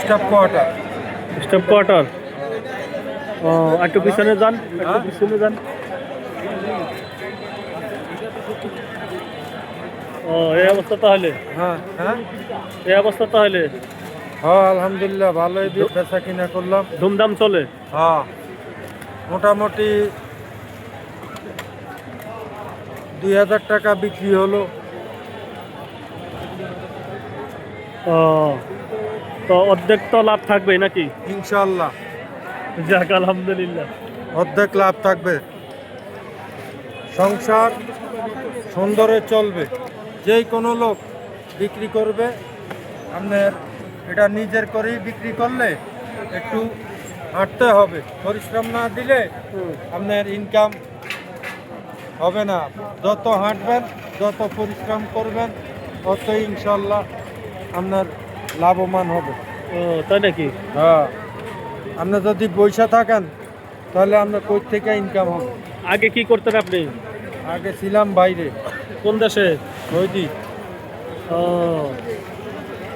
Staff quarter. Staff quarter. ও একটু পিছনে যান, একটু পিছনে যান। ও এই অবস্থা তাহলে, হ্যাঁ হ্যাঁ এই অবস্থা তাহলে হ্যাঁ, আলহামদুলিল্লাহ ভালোই বেচা কিনা করলাম। ধুমধাম চলে। হ্যাঁ, মোটামুটি 2000 টাকা বিক্রি হলো। ও তো অর্ধেক তো লাভ থাকবে নাকি? ইনশাল্লাহ যাক আলহামদুলিল্লাহ। অর্ধেক লাভ থাকবে। সংসার সুন্দরে চলবে। যেই কোনো লোক বিক্রি করবে, আপনার এটা নিজের করেই বিক্রি করলে একটু হাঁটতে হবে। পরিশ্রম না দিলে আপনার ইনকাম হবে না। যত হাঁটবেন, যত পরিশ্রম করবেন, ততই ইনশাল্লাহ আপনার লাভবান হবে। ও তাই নাকি? হ্যাঁ, আপনার যদি পয়সা থাকেন তাহলে আপনার কই থেকে ইনকাম হবে। আগে কি করতেন আপনি? আগে ছিলাম বাইরে, কোন দেশে? সৌদি। ও